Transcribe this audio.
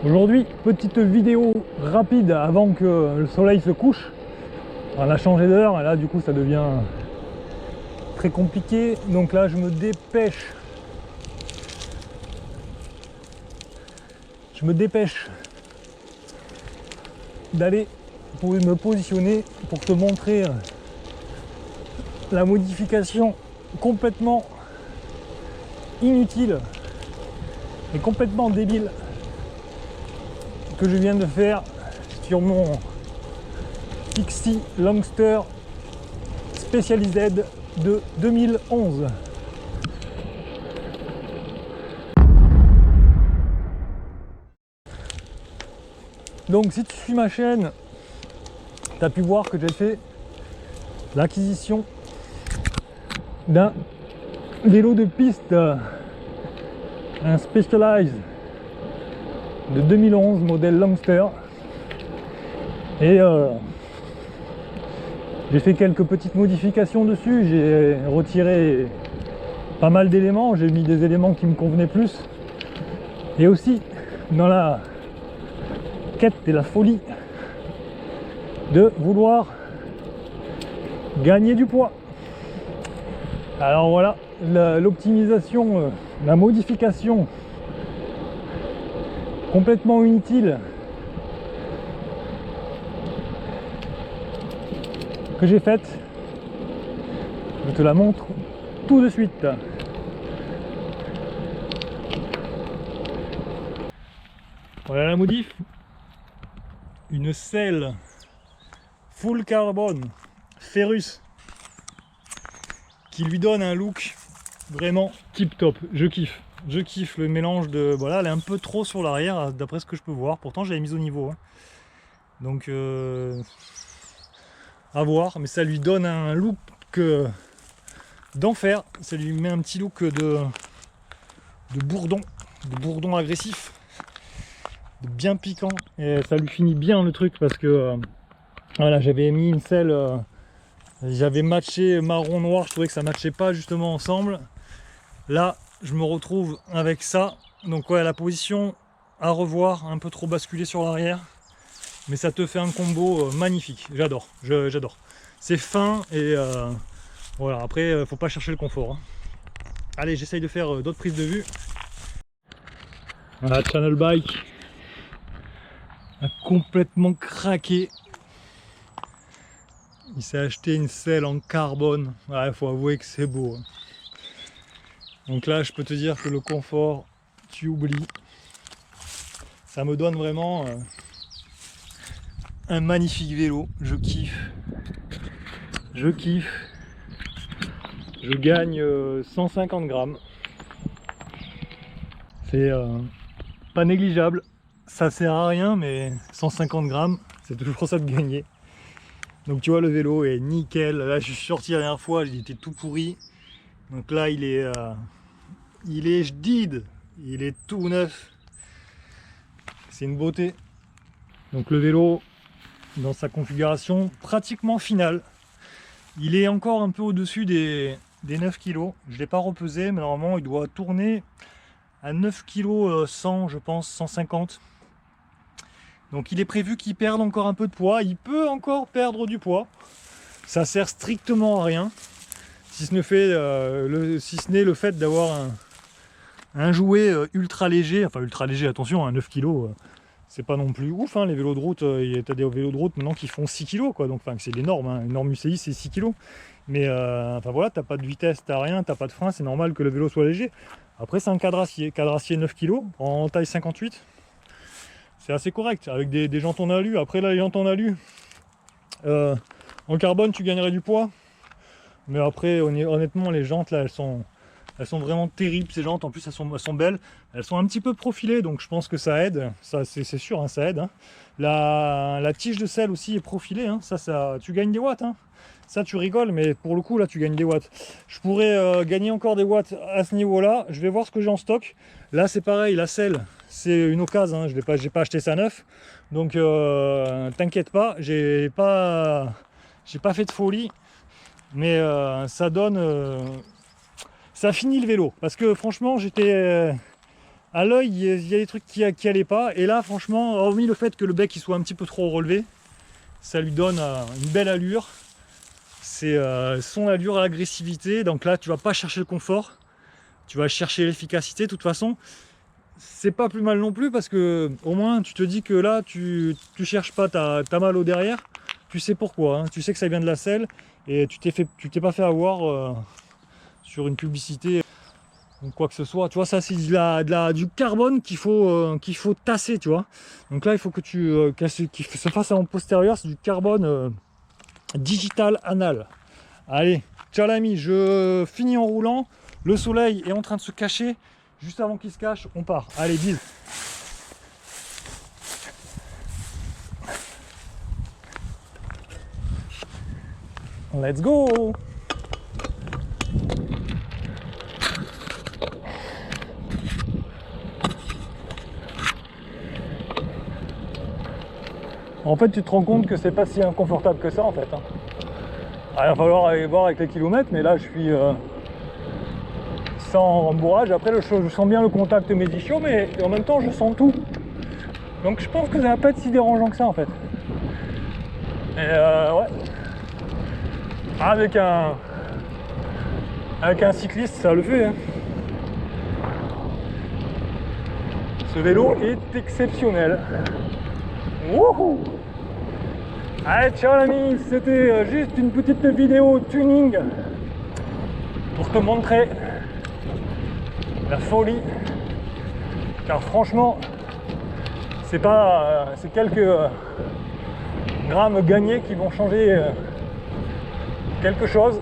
Aujourd'hui, petite vidéo rapide avant que le soleil se couche. On a changé d'heure et là du coup ça devient très compliqué. Donc là je me dépêche. D'aller pour me positionner pour te montrer la modification complètement inutile et complètement débile que je viens de faire sur mon XC Longster Specialized de 2011. Donc si tu suis ma chaîne, tu as pu voir que j'ai fait l'acquisition d'un vélo de piste, un Specialized de 2011 modèle Longster, et j'ai fait quelques petites modifications dessus. J'ai retiré pas mal d'éléments, j'ai mis des éléments qui me convenaient plus, et aussi dans la quête et la folie de vouloir gagner du poids. Alors voilà, l'optimisation, la modification complètement inutile que j'ai faite, je te la montre tout de suite. Voilà la modif, une selle full carbone Ferrus qui lui donne un look vraiment tip top. Je kiffe le mélange de, voilà, elle est un peu trop sur l'arrière d'après ce que je peux voir, pourtant j'avais mis au niveau, hein. Donc à voir, mais ça lui donne un look d'enfer, ça lui met un petit look de bourdon agressif, de bien piquant, et ça lui finit bien le truc parce que voilà, j'avais mis une selle, j'avais matché marron noir, je trouvais que ça matchait pas justement ensemble. Là je me retrouve avec ça, donc ouais, la position à revoir, un peu trop basculé sur l'arrière, mais ça te fait un combo magnifique. J'adore, j'adore, c'est fin et voilà, après faut pas chercher le confort, hein. Allez, j'essaye de faire d'autres prises de vue. Voilà, Channel Bike a complètement craqué. Il s'est acheté une selle en carbone. Il faut avouer que c'est beau, hein. Donc là, je peux te dire que le confort, tu oublies. Ça me donne vraiment un magnifique vélo. Je kiffe. Je kiffe. Je gagne 150 grammes. C'est pas négligeable. Ça sert à rien, mais 150 grammes, c'est toujours ça de gagner. Donc tu vois, le vélo est nickel. Là, je suis sorti la dernière fois, il était tout pourri. Donc là, il est jdid, il est tout neuf. C'est une beauté. Donc le vélo, dans sa configuration pratiquement finale, il est encore un peu au-dessus des 9 kg. Je ne l'ai pas repesé, mais normalement, il doit tourner à 9 kg 100, je pense, 150. Donc il est prévu qu'il perde encore un peu de poids. Il peut encore perdre du poids. Ça sert strictement à rien, si ce n'est le fait d'avoir un jouet ultra léger. Enfin ultra léger, attention, 9 kg, c'est pas non plus ouf, hein. Les vélos de route, t'as des vélos de route maintenant qui font 6 kg, quoi. Donc c'est des normes, hein. Une norme UCI c'est 6 kg. Mais enfin voilà, t'as pas de vitesse, t'as rien, t'as pas de frein, c'est normal que le vélo soit léger. Après c'est un cadre acier 9 kg en taille 58. C'est assez correct, avec des jantes en alu. Après là, les jantes en alu, en carbone tu gagnerais du poids. Mais après honnêtement, les jantes là, elles sont vraiment terribles, ces jantes. En plus elles sont belles, elles sont un petit peu profilées, donc je pense que ça aide. Ça c'est sûr, hein, ça aide, hein. La tige de selle aussi est profilée, hein. Ça tu gagnes des watts, hein. Ça tu rigoles, mais pour le coup là tu gagnes des watts. Je pourrais gagner encore des watts à ce niveau là. Je vais voir ce que j'ai en stock. Là c'est pareil, la selle c'est une occasion, hein. J'ai pas acheté ça neuf, donc t'inquiète pas, j'ai pas fait de folie, mais ça donne ça finit le vélo, parce que franchement j'étais À l'œil, il y a des trucs qui allaient pas. Et là, franchement, hormis le fait que le bec il soit un petit peu trop relevé, ça lui donne une belle allure. C'est son allure à l'agressivité. Donc là, tu vas pas chercher le confort, tu vas chercher l'efficacité. De toute façon, c'est pas plus mal non plus parce que au moins tu te dis que là, tu cherches pas ta mal au derrière. Tu sais pourquoi, hein. Tu sais que ça vient de la selle et tu t'es pas fait avoir sur une publicité ou quoi que ce soit. Tu vois, ça c'est du carbone qu'il faut tasser, tu vois. Donc là, il faut que qu'il se fasse en postérieur, c'est du carbone digital anal. Allez, ciao l'ami, je finis en roulant. Le soleil est en train de se cacher. Juste avant qu'il se cache, on part. Allez, bise. Let's go. En fait, tu te rends compte que c'est pas si inconfortable que ça, en fait. Il va falloir aller voir avec les kilomètres, mais là, je suis sans rembourrage. Après, je sens bien le contact mes ischios, mais en même temps, je sens tout. Donc, je pense que ça va pas être si dérangeant que ça, en fait. Et ouais. Avec un cycliste, ça le fait. Hein. Ce vélo est exceptionnel. Wouhou! Allez, ciao l'ami, c'était juste une petite vidéo tuning pour te montrer la folie. Car franchement, c'est quelques grammes gagnés qui vont changer quelque chose.